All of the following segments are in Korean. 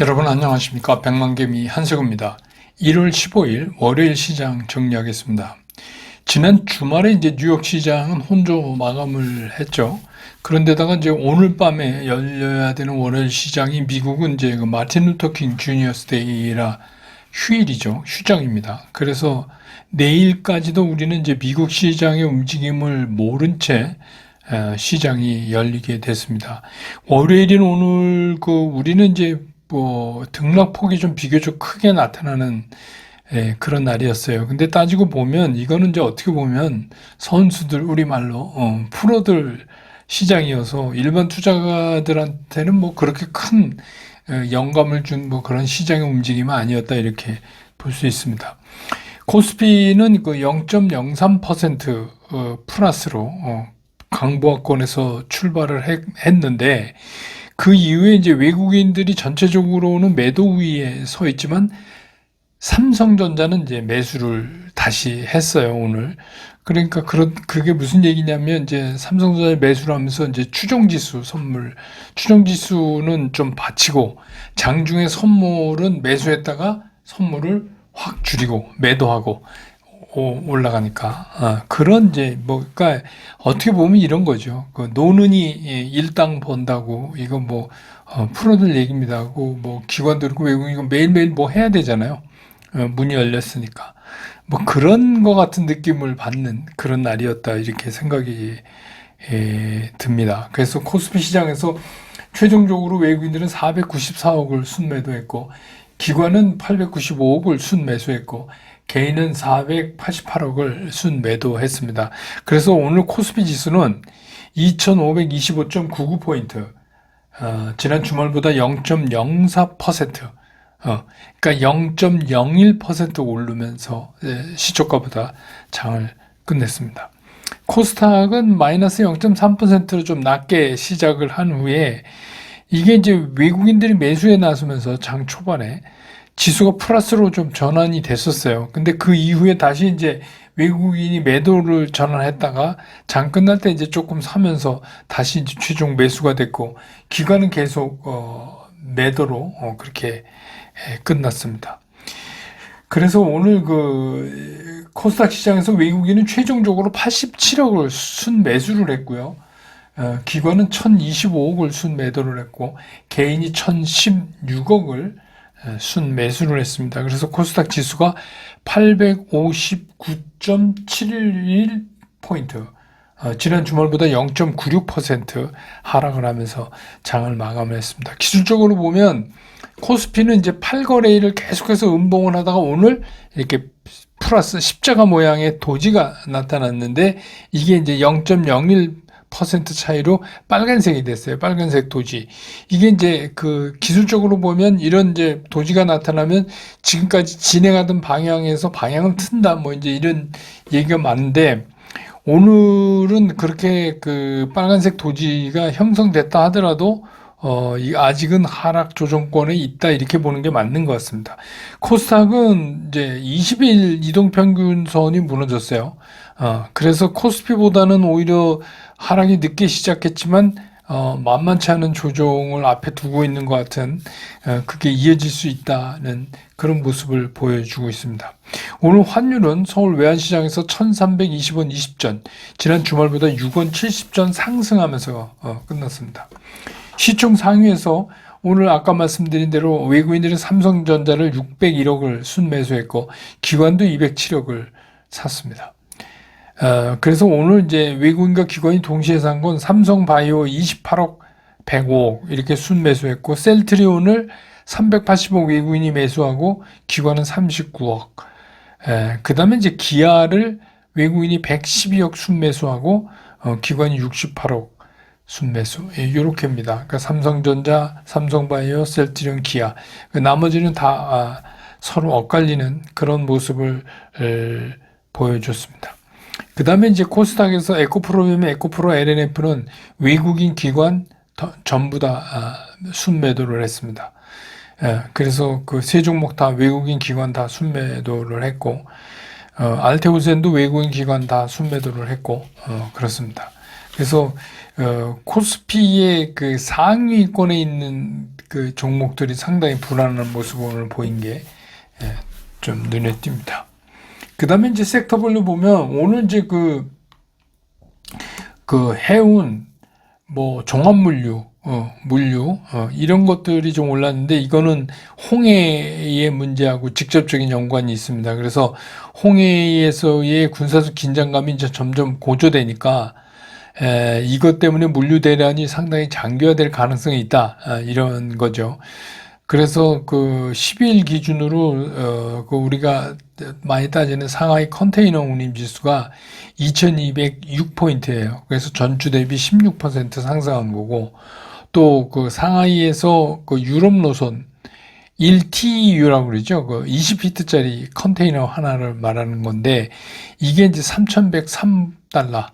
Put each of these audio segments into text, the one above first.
여러분 안녕하십니까? 백만개미 한석우입니다. 1월 15일 월요일 시장 정리하겠습니다. 지난 주말에 이제 뉴욕 시장은 혼조 마감을 했죠. 그런데다가 이제 오늘 밤에 열려야 되는 월요일 시장이 미국은 이제 그 마틴 루터 킹 주니어스 데이라 휴일이죠. 휴장입니다. 그래서 내일까지도 우리는 이제 미국 시장의 움직임을 모른 채 시장이 열리게 됐습니다. 월요일인 오늘 우리는 이제 등락폭이 좀 비교적 크게 나타나는 그런 날이었어요. 근데 따지고 보면 이거는 이제 어떻게 보면 선수들 우리말로 프로들 시장이어서 일반 투자가들한테는 뭐 그렇게 큰 영감을 준 뭐 그런 시장의 움직임은 아니었다 이렇게 볼 수 있습니다. 코스피는 그 0.03% 플러스로 강보합권에서 출발을 했는데 그 이후에 이제 외국인들이 전체적으로는 매도 우위에 서 있지만 삼성전자는 이제 매수를 다시 했어요, 오늘. 그러니까 그게 무슨 얘기냐면 이제 삼성전자 매수를 하면서 이제 추정지수는 좀 받치고 장중에 선물은 매수했다가 선물을 확 줄이고 매도하고 올라가니까 그런 이제 그러니까 어떻게 보면 이런 거죠. 그 노는이 일당 번다고 이거 프로들 얘기입니다 하고 기관들고 외국인이 매일매일 뭐 해야 되잖아요. 문이 열렸으니까 그런 거 같은 느낌을 받는 그런 날이었다 이렇게 생각이 듭니다. 그래서 코스피 시장에서 최종적으로 외국인들은 494억을 순매도했고 기관은 895억을 순매수했고 개인은 488억을 순매도했습니다. 그래서 오늘 코스피 지수는 2525.99포인트, 지난 주말보다 0.04%, 그러니까 0.01% 오르면서 시초가보다 장을 끝냈습니다. 코스닥은 마이너스 0.3%로 좀 낮게 시작을 한 후에 이게 이제 외국인들이 매수에 나서면서 장 초반에 지수가 플러스로 좀 전환이 됐었어요. 근데 그 이후에 다시 이제 외국인이 매도를 전환했다가 장 끝날 때 이제 조금 사면서 다시 이제 최종 매수가 됐고 기관은 계속 매도로 그렇게 끝났습니다. 그래서 오늘 코스닥 시장에서 외국인은 최종적으로 87억을 순매수를 했고요. 기관은 1025억을 순매도를 했고 개인이 1016억을 순매수를 했습니다. 그래서 코스닥 지수가 859.71포인트, 지난 주말보다 0.96% 하락을 하면서 장을 마감을 했습니다. 기술적으로 보면 코스피는 이제 8거래일을 계속해서 음봉을 하다가 오늘 이렇게 플러스 십자가 모양의 도지가 나타났는데 이게 이제 0.01% 차이로 빨간색이 됐어요. 빨간색 도지. 이게 이제 기술적으로 보면 이런 이제 도지가 나타나면 지금까지 진행하던 방향에서 방향을 튼다. 이제 이런 얘기가 많은데 오늘은 그렇게 빨간색 도지가 형성됐다 하더라도 아직은 하락 조정권에 있다 이렇게 보는 게 맞는 것 같습니다. 코스닥은 이제 20일 이동평균선이 무너졌어요. 그래서 코스피보다는 오히려 하락이 늦게 시작했지만 만만치 않은 조정을 앞에 두고 있는 것 같은 그게 이어질 수 있다는 그런 모습을 보여주고 있습니다. 오늘 환율은 서울 외환시장에서 1320원 20전, 지난 주말보다 6원 70전 상승하면서 끝났습니다. 시총 상위에서 오늘 아까 말씀드린 대로 외국인들은 삼성전자를 601억을 순매수했고 기관도 207억을 샀습니다. 그래서 오늘 이제 외국인과 기관이 동시에 산 건 삼성바이오 28억 105억 이렇게 순매수했고 셀트리온을 380억 외국인이 매수하고 기관은 39억. 그 다음에 이제 기아를 외국인이 112억 순매수하고 기관이 68억 순매수 이렇게입니다. 그러니까 삼성전자, 삼성바이오, 셀트리온, 기아 나머지는 다 서로 엇갈리는 그런 모습을 보여줬습니다. 그 다음에 이제 코스닥에서 에코프로비움, 에코프로, LNF는 외국인 기관 전부 다 순매도를 했습니다. 그래서 세 종목 다 외국인 기관 다 순매도를 했고 알테오젠도 외국인 기관 다 순매도를 했고 그렇습니다. 그래서 코스피의 그 상위권에 있는 그 종목들이 상당히 불안한 모습을 오늘 보인 게 좀 눈에 띕니다. 그 다음에 이제 섹터별로 보면 오늘 이제 그 해운, 뭐 종합물류, 물류, 이런 것들이 좀 올랐는데 이거는 홍해의 문제하고 직접적인 연관이 있습니다. 그래서 홍해에서의 군사적 긴장감이 이제 점점 고조되니까 이것 때문에 물류 대란이 상당히 장기화될 가능성이 있다. 이런 거죠. 그래서 그 10일 기준으로 그 우리가 많이 따지는 상하이 컨테이너 운임 지수가 2206포인트예요. 그래서 전주 대비 16% 상승한 거고, 또 그 상하이에서 그 유럽 노선 1TU라고 그러죠. 그 20피트짜리 컨테이너 하나를 말하는 건데 이게 이제 3,103달러,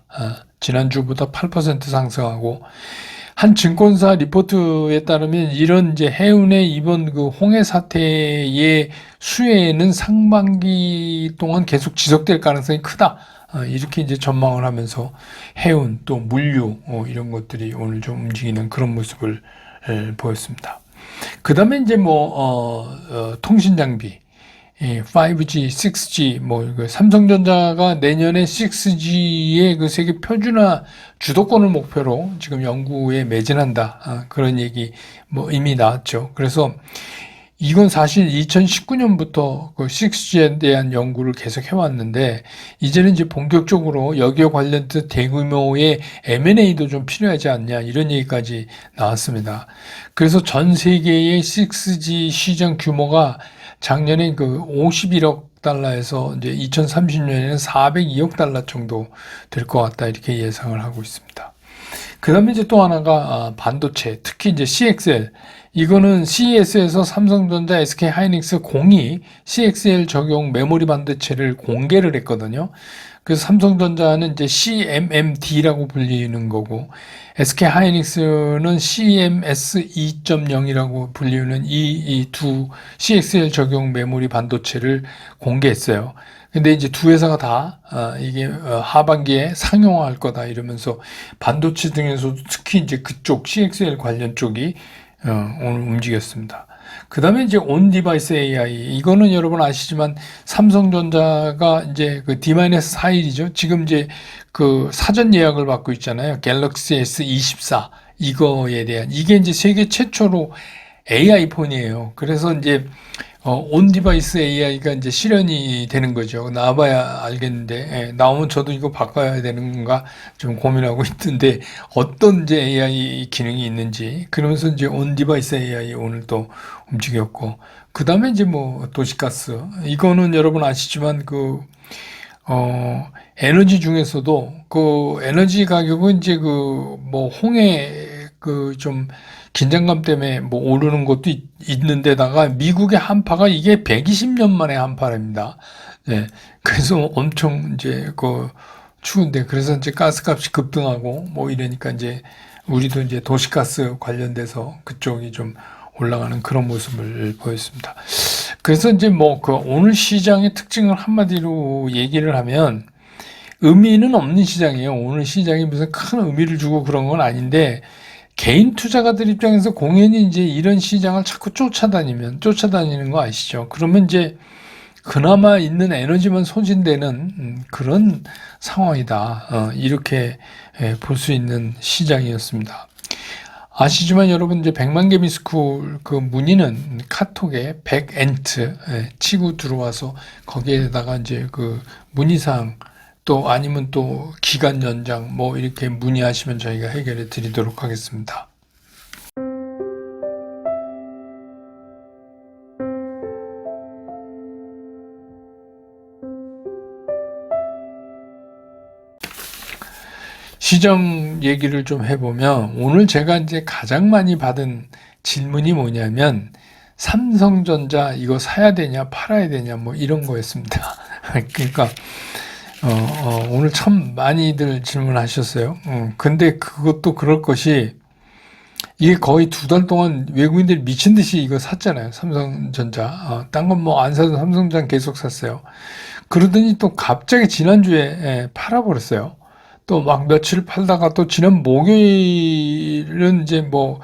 지난주보다 8% 상승하고, 한 증권사 리포트에 따르면 이런 이제 해운의 이번 그 홍해 사태의 수혜는 상반기 동안 계속 지속될 가능성이 크다. 이렇게 이제 전망을 하면서 해운 또 물류 이런 것들이 오늘 좀 움직이는 그런 모습을 보였습니다. 그 다음에 이제 통신 장비, 5G, 6G, 삼성전자가 내년에 6G의 그 세계 표준화 주도권을 목표로 지금 연구에 매진한다. 그런 얘기 이미 나왔죠. 그래서 이건 사실 2019년부터 그 6G에 대한 연구를 계속 해왔는데, 이제는 이제 본격적으로 여기에 관련된 대규모의 M&A도 좀 필요하지 않냐, 이런 얘기까지 나왔습니다. 그래서 전 세계의 6G 시장 규모가 작년에 그 51억 달러에서 이제 2030년에는 402억 달러 정도 될 것 같다, 이렇게 예상을 하고 있습니다. 그 다음에 이제 또 하나가 반도체, 특히 이제 CXL. 이거는 CES에서 삼성전자, SK 하이닉스 공이 CXL 적용 메모리 반도체를 공개를 했거든요. 그래서 삼성전자는 이제 CMMD라고 불리는 거고, SK 하이닉스는 CMS 2.0이라고 불리는 이 두 CXL 적용 메모리 반도체를 공개했어요. 근데 이제 두 회사가 다 이게 하반기에 상용화할 거다 이러면서 반도체 등에서도 특히 이제 그쪽 CXL 관련 쪽이 오늘 움직였습니다. 그 다음에 이제 온 디바이스 AI, 이거는 여러분 아시지만 삼성전자가 이제 그 D-4일이죠. 지금 이제 그 사전 예약을 받고 있잖아요. 갤럭시 S24 이거에 대한, 이게 이제 세계 최초로 AI 폰이에요. 그래서 이제 온 디바이스 AI가 이제 실현이 되는 거죠. 나와봐야 알겠는데, 나오면 저도 이거 바꿔야 되는 건가 좀 고민하고 있는데, 어떤 이제 AI 기능이 있는지, 그러면서 이제 온 디바이스 AI 오늘 또 움직였고, 그 다음에 이제 도시가스. 이거는 여러분 아시지만 에너지 중에서도 그 에너지 가격은 이제 홍해 좀 긴장감 때문에 오르는 것도 있는데다가 미국의 한파가 이게 120년 만에 한파랍니다. 네. 그래서 엄청 이제 추운데, 그래서 이제 가스값이 급등하고 이러니까 이제 우리도 이제 도시가스 관련돼서 그쪽이 좀 올라가는 그런 모습을 보였습니다. 그래서 이제 오늘 시장의 특징을 한마디로 얘기를 하면 의미는 없는 시장이에요. 오늘 시장이 무슨 큰 의미를 주고 그런 건 아닌데, 개인 투자가들 입장에서 공연히 이제 이런 시장을 자꾸 쫓아다니는 거 아시죠? 그러면 이제 그나마 있는 에너지만 소진되는 그런 상황이다. 이렇게 볼 수 있는 시장이었습니다. 아시지만 여러분 이제 100만 개 미스쿨 그 문의는 카톡에 100엔트 치고 들어와서 거기에다가 이제 그 문의사항 또 아니면 또 기간 연장 이렇게 문의하시면 저희가 해결해 드리도록 하겠습니다. 시장 얘기를 좀 해보면 오늘 제가 이제 가장 많이 받은 질문이 뭐냐면 삼성전자 이거 사야 되냐 팔아야 되냐 이런 거였습니다. 그러니까 오늘 참 많이들 질문하셨어요. 근데 그것도 그럴 것이, 이게 거의 2달 동안 외국인들이 미친 듯이 이거 샀잖아요. 삼성전자. 딴 건 안 사도 삼성전자 계속 샀어요. 그러더니 또 갑자기 지난주에 팔아버렸어요. 또 막 며칠 팔다가 또 지난 목요일은 이제 뭐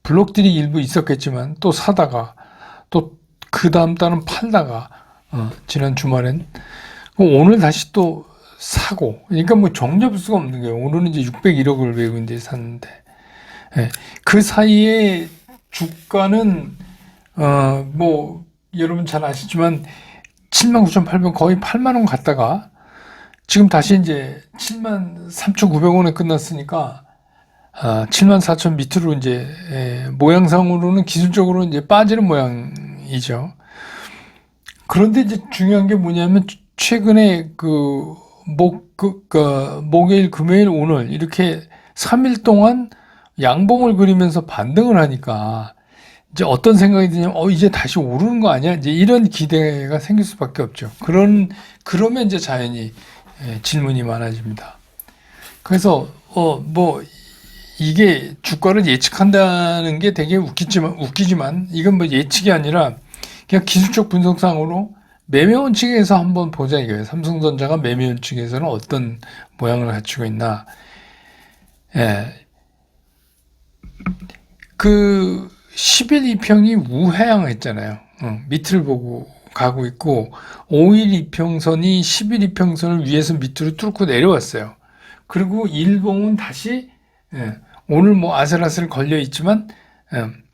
블록들이 일부 있었겠지만 또 사다가 또 그 다음 달은 팔다가 지난 주말엔 오늘 다시 또 사고, 그러니까 뭐 정잡을 수가 없는 거예요. 오늘은 이제 601억을 외고 이제 샀는데, 예. 그 사이에 주가는 뭐 여러분 잘 아시지만 79,800원 거의 8만 원 갔다가 지금 다시 이제 73,900원에 끝났으니까 74,000 밑으로 이제 모양상으로는 기술적으로 이제 빠지는 모양이죠. 그런데 이제 중요한 게 뭐냐면 최근에 목요일, 금요일, 오늘 이렇게 3일 동안 양봉을 그리면서 반등을 하니까 이제 어떤 생각이 드냐면 이제 다시 오르는 거 아니야? 이제 이런 기대가 생길 수밖에 없죠. 그러면 이제 자연히 질문이 많아집니다. 그래서 뭐 이게 주가를 예측한다는 게 되게 웃기지만 이건 뭐 예측이 아니라 그냥 기술적 분석상으로 매매 원칙에서 한번 보자 이거예요. 삼성전자가 매매 원칙에서는 어떤 모양을 갖추고 있나. 예. 그 10일 이평이 우하향 했잖아요. 밑을 보고 가고 있고 5일 이평선이 10일 이평선을 위에서 밑으로 뚫고 내려왔어요. 그리고 일봉은 다시 오늘 뭐 아슬아슬 걸려 있지만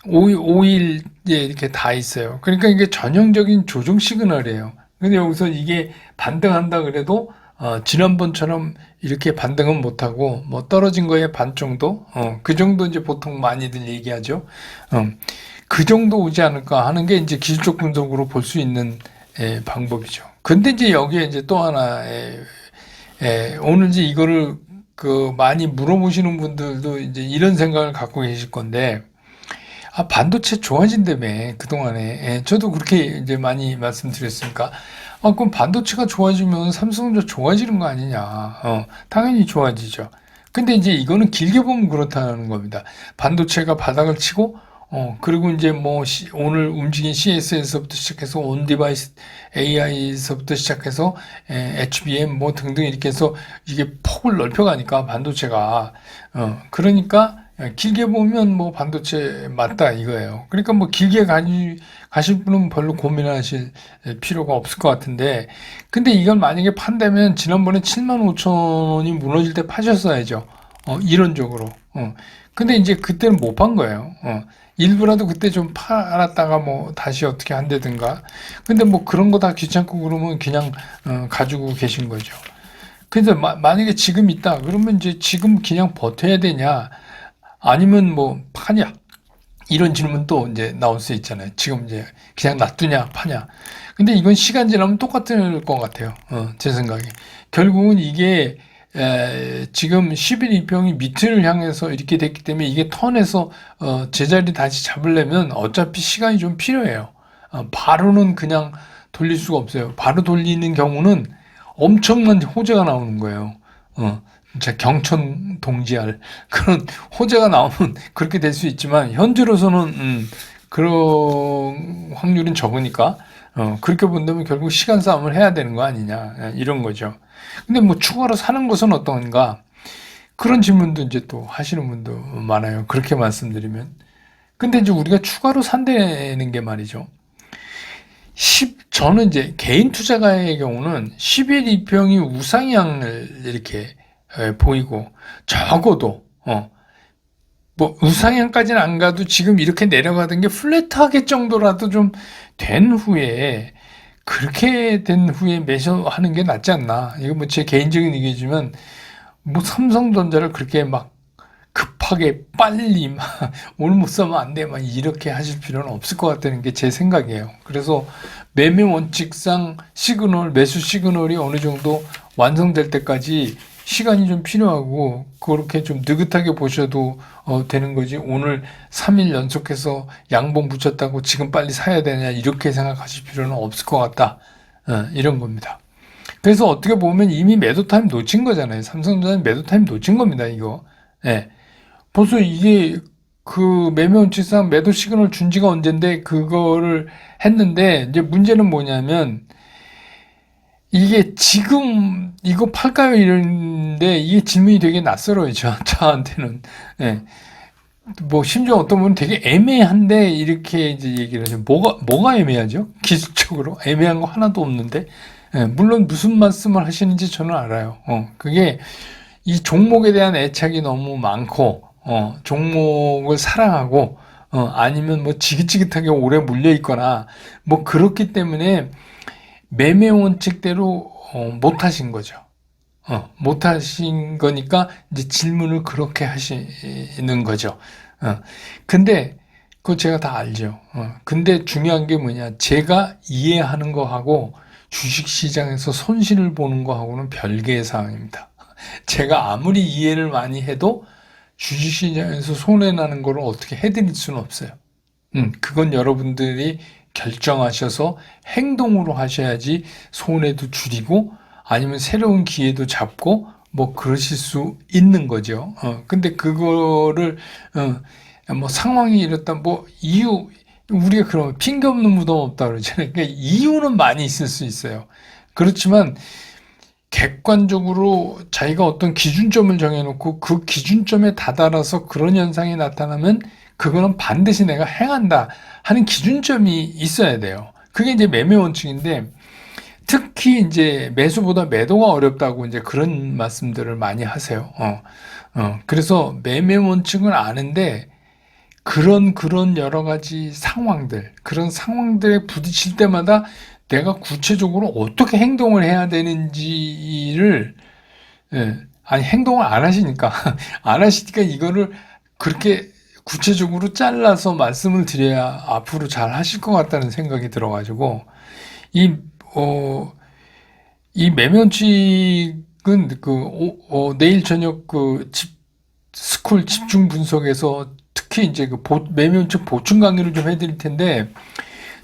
5일에 이렇게 다 있어요. 그러니까 이게 전형적인 조정 시그널이에요. 근데 여기서 이게 반등한다 그래도 지난번처럼 이렇게 반등은 못하고 뭐 떨어진 거에 반 정도 그 정도 이제 보통 많이들 얘기하죠. 그 정도 오지 않을까 하는 게 이제 기술적 분석으로 볼 수 있는 방법이죠. 근데 이제 여기에 이제 또 하나 오늘 이제 이거를 많이 물어보시는 분들도 이제 이런 생각을 갖고 계실 건데 반도체 좋아진다며 그동안에 저도 그렇게 이제 많이 말씀드렸으니까 그럼 반도체가 좋아지면 삼성전자 좋아지는 거 아니냐? 당연히 좋아지죠. 근데 이제 이거는 길게 보면 그렇다는 겁니다. 반도체가 바닥을 치고 그리고 이제 뭐 오늘 움직인 CS에서부터 시작해서 온 디바이스 AI에서부터 시작해서 HBM 뭐 등등 이렇게 해서 이게 폭을 넓혀가니까 반도체가 그러니까 길게 보면 뭐 반도체 맞다 이거예요. 그러니까 뭐 길게 가실 분은 별로 고민하실 필요가 없을 것 같은데 근데 이걸 만약에 판다면 지난번에 75,000원이 무너질 때 파셨어야죠. 이론적으로. 근데 이제 그때는 못 판 거예요. 일부라도 그때 좀 팔았다가 뭐 다시 어떻게 한다든가. 근데 뭐 그런 거 다 귀찮고 그러면 그냥 가지고 계신 거죠. 근데 만약에 지금 있다 그러면 이제 지금 그냥 버텨야 되냐 아니면 뭐 파냐 이런 질문도 이제 나올 수 있잖아요. 지금 이제 그냥 놔두냐 파냐. 근데 이건 시간 지나면 똑같을 것 같아요. 제 생각에. 결국은 이게 지금 11 이평이 밑을 향해서 이렇게 됐기 때문에 이게 턴에서 제자리 다시 잡으려면 어차피 시간이 좀 필요해요. 바로는 그냥 돌릴 수가 없어요. 바로 돌리는 경우는 엄청난 호재가 나오는 거예요. 진짜 경천 동지할 그런 호재가 나오면 그렇게 될 수 있지만 현재로서는 그런 확률은 적으니까 그렇게 본다면 결국 시간 싸움을 해야 되는 거 아니냐 이런 거죠. 근데 뭐 추가로 사는 것은 어떤가 그런 질문도 이제 또 하시는 분도 많아요. 그렇게 말씀드리면 근데 이제 우리가 추가로 산다는 게 말이죠. 저는 이제 개인 투자가의 경우는 11 이평이 우상향을 이렇게 보이고 적어도 뭐 우상향까지는 안 가도 지금 이렇게 내려가던 게 플랫하게 정도라도 좀 된 후에 그렇게 된 후에 매수하는 게 낫지 않나. 이거 뭐 제 개인적인 의견이지만 뭐 삼성전자를 그렇게 막 급하게 빨리 막 오늘 못 사면 안 돼 막 이렇게 하실 필요는 없을 것 같다는 게 제 생각이에요. 그래서 매매 원칙상 시그널 매수 시그널이 어느 정도 완성될 때까지 시간이 좀 필요하고 그렇게 좀 느긋하게 보셔도 되는 거지 오늘 3일 연속해서 양봉 붙였다고 지금 빨리 사야 되냐 이렇게 생각하실 필요는 없을 것 같다 이런 겁니다. 그래서 어떻게 보면 이미 매도 타임 놓친 거잖아요. 삼성전자는 매도 타임 놓친 겁니다. 이거 벌써 이게 그 매매 원칙상 매도 시그널 준 지가 언젠데 그거를 했는데 이제 문제는 뭐냐면 이게 지금 이거 팔까요? 이러는데 이게 질문이 되게 낯설어요. 저한테는. 예. 뭐 심지어 어떤 분은 되게 애매한데 이렇게 이제 얘기를 하죠. 뭐가 애매하죠? 기술적으로 애매한 거 하나도 없는데. 예, 물론 무슨 말씀을 하시는지 저는 알아요. 그게 이 종목에 대한 애착이 너무 많고, 종목을 사랑하고, 아니면 뭐 지긋지긋하게 오래 물려 있거나, 뭐 그렇기 때문에 매매 원칙대로 못 하신 거죠. 못 하신 거니까 이제 질문을 그렇게 하시는 거죠. 근데 그거 제가 다 알죠. 근데 중요한 게 뭐냐? 제가 이해하는 거하고 주식시장에서 손실을 보는 거하고는 별개의 상황입니다. 제가 아무리 이해를 많이 해도 주식시장에서 손해나는 거를 어떻게 해드릴 수는 없어요. 그건 여러분들이 결정하셔서 행동으로 하셔야지 손해도 줄이고 아니면 새로운 기회도 잡고 뭐 그러실 수 있는 거죠. 근데 그거를 뭐 상황이 이렇다 뭐 이유 우리가 그러면 핑계 없는 무덤 없다 그러잖아요. 그러니까 이유는 많이 있을 수 있어요. 그렇지만 객관적으로 자기가 어떤 기준점을 정해놓고 그 기준점에 다다라서 그런 현상이 나타나면 그거는 반드시 내가 행한다 하는 기준점이 있어야 돼요. 그게 이제 매매 원칙인데 특히 이제 매수보다 매도가 어렵다고 이제 그런 말씀들을 많이 하세요. 그래서 매매 원칙을 아는데 그런 여러 가지 상황들, 그런 상황들에 부딪힐 때마다 내가 구체적으로 어떻게 행동을 해야 되는지를, 예, 아니, 행동을 안 하시니까, 안 하시니까 이거를 그렇게 구체적으로 잘라서 말씀을 드려야 앞으로 잘 하실 것 같다는 생각이 들어가지고, 이, 어, 이 매면칙은 내일 저녁 스쿨 집중 분석에서 특히 이제 매면책 보충 강의를 좀 해드릴 텐데,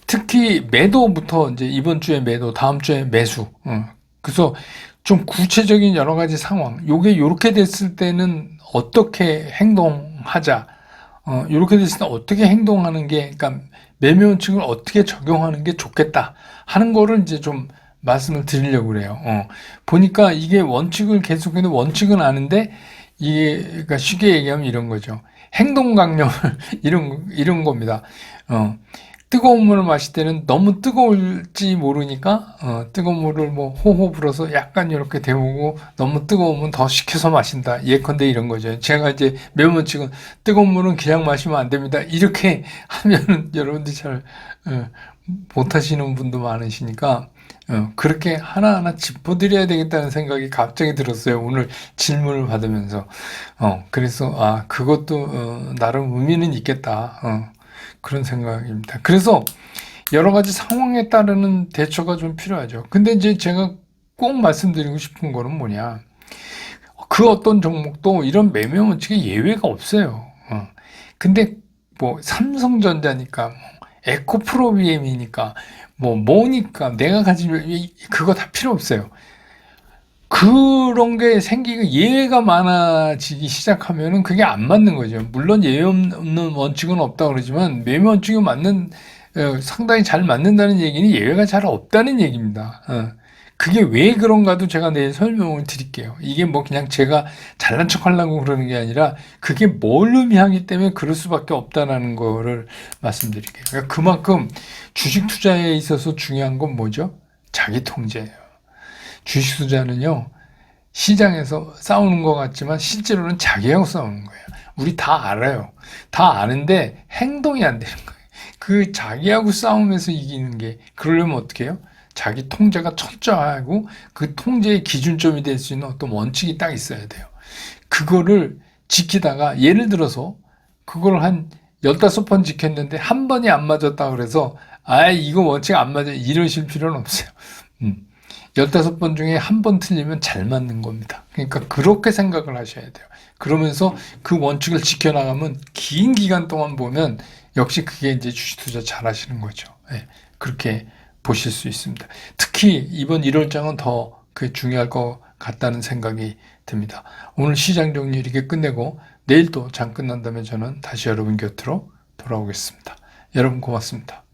특히 매도부터 이제 이번 주에 매도, 다음 주에 매수. 그래서 좀 구체적인 여러 가지 상황. 요게 요렇게 됐을 때는 어떻게 행동하자. 요렇게 됐을 때 어떻게 행동하는 게, 그러니까 매매원칙을 어떻게 적용하는 게 좋겠다 하는 거를 이제 좀 말씀을 드리려고 그래요. 보니까 이게 원칙을 계속해도 원칙은 아는데 이게 그러니까 쉽게 얘기하면 이런 거죠. 행동 강령을 이런 겁니다. 뜨거운 물을 마실 때는 너무 뜨거울지 모르니까 뜨거운 물을 뭐 호호 불어서 약간 이렇게 데우고 너무 뜨거우면 더 식혀서 마신다. 예컨대 이런 거죠. 제가 이제 매운원칙은 뜨거운 물은 그냥 마시면 안 됩니다. 이렇게 하면은 여러분들이 잘 못하시는 분도 많으시니까 그렇게 하나하나 짚어드려야 되겠다는 생각이 갑자기 들었어요. 오늘 질문을 받으면서. 그래서 그것도 나름 의미는 있겠다. 그런 생각입니다. 그래서 여러 가지 상황에 따르는 대처가 좀 필요하죠. 근데 이제 제가 꼭 말씀드리고 싶은 거는 뭐냐. 그 어떤 종목도 이런 매매 원칙에 예외가 없어요. 근데 뭐 삼성전자니까 뭐 에코프로비엠이니까 뭐니까 내가 가지면 그거 다 필요 없어요. 그런 게 생기고 예외가 많아지기 시작하면은 그게 안 맞는 거죠. 물론 예외 없는 원칙은 없다 그러지만 매매 원칙이 상당히 잘 맞는다는 얘기는 예외가 잘 없다는 얘기입니다. 그게 왜 그런가도 제가 내일 설명을 드릴게요. 이게 뭐 그냥 제가 잘난 척 하려고 그러는 게 아니라 그게 뭘 의미하기 때문에 그럴 수밖에 없다는 거를 말씀드릴게요. 그러니까 그만큼 주식 투자에 있어서 중요한 건 뭐죠? 자기 통제예요. 주식 투자는요, 시장에서 싸우는 것 같지만 실제로는 자기하고 싸우는 거예요. 우리 다 알아요. 다 아는데 행동이 안 되는 거예요. 그 자기하고 싸우면서 이기는 게, 그러려면 어떻게 해요? 자기 통제가 철저하고 그 통제의 기준점이 될 수 있는 어떤 원칙이 딱 있어야 돼요. 그거를 지키다가 예를 들어서 그걸 한 15번 지켰는데 한 번이 안 맞았다 그래서 이거 원칙 안 맞아 이러실 필요는 없어요. 15번 중에 한 번 틀리면 잘 맞는 겁니다. 그러니까 그렇게 생각을 하셔야 돼요. 그러면서 그 원칙을 지켜나가면 긴 기간 동안 보면 역시 그게 이제 주식 투자 잘 하시는 거죠. 네, 그렇게 보실 수 있습니다. 특히 이번 1월장은 더 그게 중요할 것 같다는 생각이 듭니다. 오늘 시장 정리 이렇게 끝내고 내일 또 장 끝난다면 저는 다시 여러분 곁으로 돌아오겠습니다. 여러분 고맙습니다.